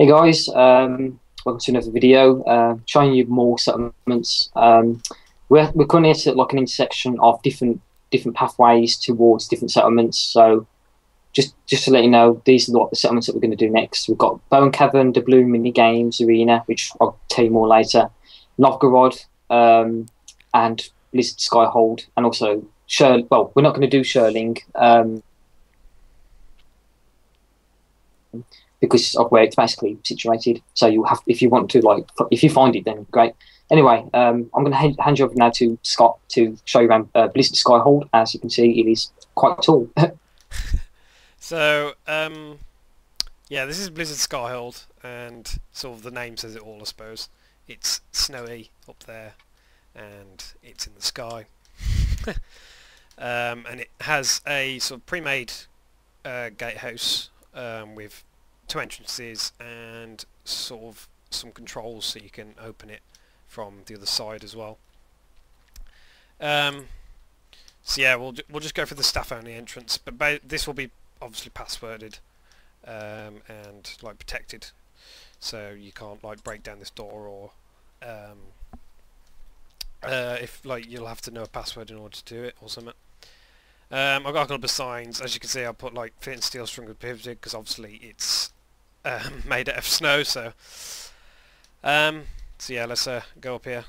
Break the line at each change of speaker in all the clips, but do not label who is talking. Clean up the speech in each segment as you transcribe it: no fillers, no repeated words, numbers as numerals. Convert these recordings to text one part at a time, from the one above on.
Hey guys, welcome to another video showing you more settlements. We're currently at like an intersection of different pathways towards different settlements. So just to let you know, these are what the settlements that we're going to do next. We've got Bone Cavern, the Blue Mini Games Arena, which I'll tell you more later, Novgorod, and Blizzard SkyHold, and also well, we're not going to do Sherling. Because of where it's basically situated. So you have, if you want to, like, if you find it, then great. Anyway, I'm going to hand you over now to Scott to show you around Blizzard Skyhold. As you can see, it is quite tall.
So, yeah, this is Blizzard SkyHold, and sort of the name says it all, I suppose. It's snowy up there, and it's in the sky. And it has a sort of pre-made gatehouse with two entrances and sort of some controls so you can open it from the other side as well. So yeah, we'll just go for the staff only entrance, but this will be obviously passworded and like protected, so you can't like break down this door, or if like you'll have to know a password in order to do it or something. I've got a couple of signs. As you can see, I put like fit and steel string with pivoted because obviously it's made out of snow. So yeah, let's go up here.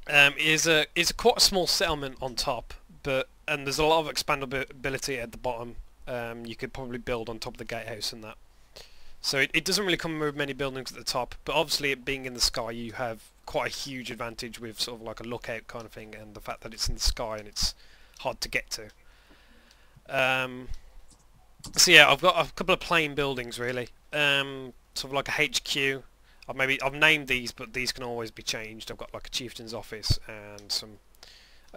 Is a quite a small settlement on top, and there's a lot of expandability at the bottom. You could probably build on top of the gatehouse and that. So it doesn't really come with many buildings at the top, but obviously it being in the sky, you have quite a huge advantage with sort of like a lookout kind of thing, and the fact that it's in the sky and it's hard to get to. So yeah, I've got a couple of plain buildings really, sort of like a HQ. I've named these, but these can always be changed. I've got like a chieftain's office and some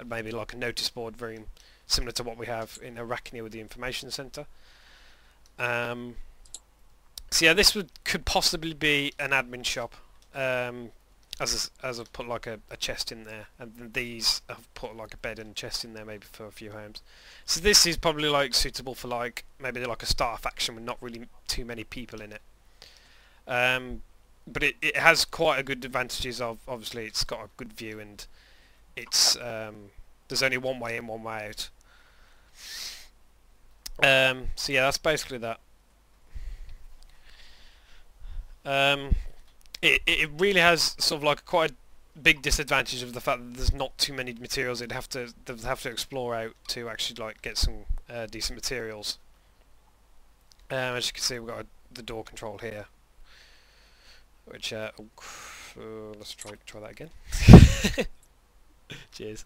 maybe like a notice board room, similar to what we have in Arachnia with the information centre. So yeah, this could possibly be an admin shop, as I've put like a chest in there, and these I've put like a bed and chest in there maybe for a few homes. So this is probably like suitable for like maybe like a starter faction with not really too many people in it. But it has quite a good advantages of, obviously it's got a good view, and it's there's only one way in, one way out. So yeah, that's basically that. It really has sort of like quite a big disadvantage of the fact that there's not too many materials they'd have to explore out to actually like get some decent materials. As you can see, we've got the door control here, which let's try that again. Cheers.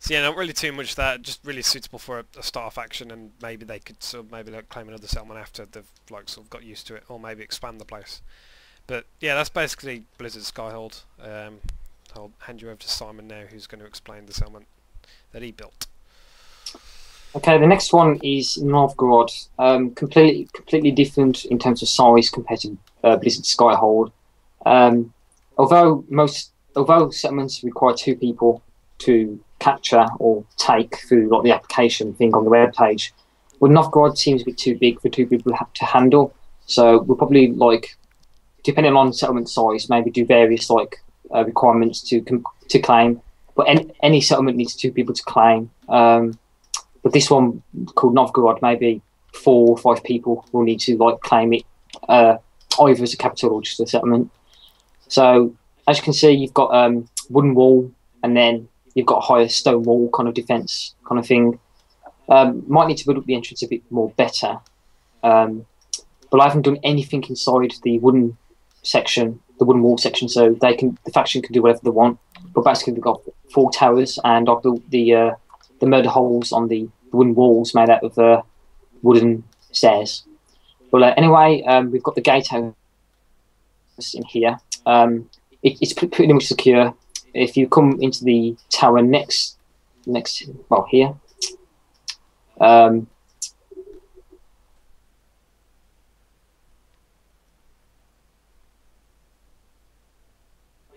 So yeah, not really too much of that, just really suitable for a starter faction, and maybe they could sort of maybe like claim another settlement after they've like sort of got used to it, or maybe expand the place. But yeah, that's basically Blizzard SkyHold. I'll hand you over to Simon now, who's going to explain the settlement that he built.
Okay, the next one is Novgorod. Completely different in terms of size compared to Blizzard Skyhold. Although settlements require two people to capture or take through like the application thing on the web page, well, Novgorod seems a bit too big for two people to handle. So we'll probably, like, depending on settlement size, maybe do various like requirements to claim. But any settlement needs two people to claim. But this one called Novgorod, maybe 4 or 5 people will need to like claim it, either as a capital or just a settlement. So as you can see, you've got wooden wall, and then you've got a higher stone wall kind of defense kind of thing. Might need to build up the entrance a bit more better. But I haven't done anything inside the wooden section, the wooden wall section, so the faction can do whatever they want. But basically, they've got 4 towers, and I've built the murder holes on the wooden walls made out of wooden stairs. Well, anyway, we've got the gatehouse in here. It's pretty much secure. If you come into the tower next, well, here,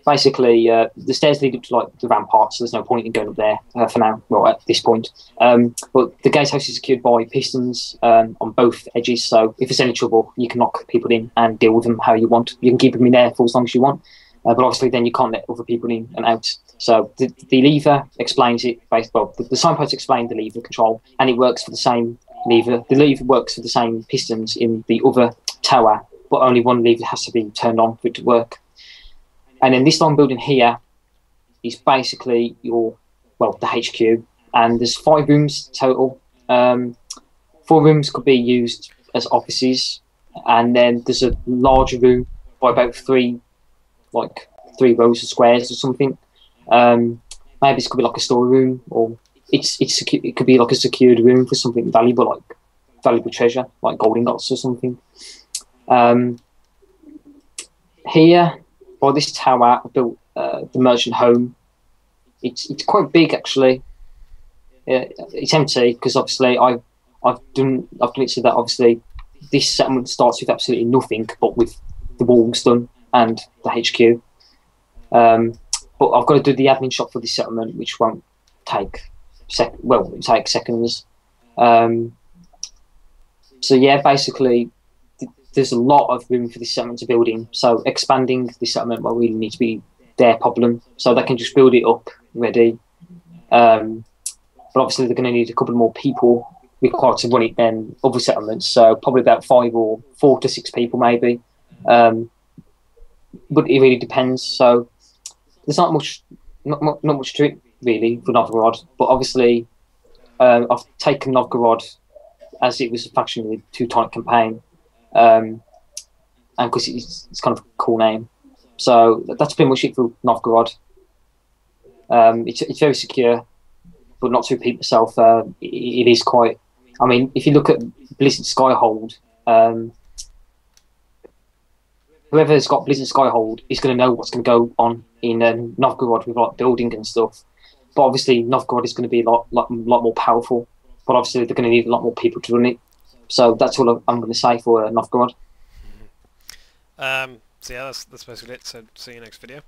basically, the stairs lead up to like the ramparts, so there's no point in going up there for now. Well, at this point, but the gatehouse is secured by pistons on both edges. So if there's any trouble, you can knock people in and deal with them how you want. You can keep them in there for as long as you want, but obviously then you can't let other people in and out. So the lever explains it. Well, the signpost explains the lever control, and it works for the same lever. The lever works for the same pistons in the other tower, but only one lever has to be turned on for it to work. And then this long building here is basically the HQ, and there's 5 rooms total. 4 rooms could be used as offices, and then there's a larger room by about 3 rows of squares or something. Maybe this could be like a storeroom, or it could be like a secured room for something valuable, like valuable treasure, like gold ingots or something. Here, by this tower, I built the merchant home. It's quite big actually. It's empty because obviously I've done it so that obviously this settlement starts with absolutely nothing, but with the walls done and the HQ. But I've got to do the admin shop for this settlement, which won't take it'll take seconds. So yeah, basically, there's a lot of room for this settlement to build in. So expanding this settlement will really need to be their problem. So they can just build it up ready. But obviously they're going to need a couple more people required to run it than other settlements. So probably about 4 to 6 people maybe. But it really depends. So there's not much to it really for Novgorod. But obviously I've taken Novgorod as it was a faction with 2 tonic campaign. And because it's kind of a cool name, so that's pretty much it for Novgorod. It's very secure, but not to repeat myself. It is quite. I mean, if you look at Blizzard SkyHold, whoever's got Blizzard SkyHold is going to know what's going to go on in Novgorod with like building and stuff. But obviously, Novgorod is going to be a lot more powerful. But obviously, they're going to need a lot more people to run it. So that's all I'm going to say for Novgorod.
So yeah, that's basically it. So see you next video.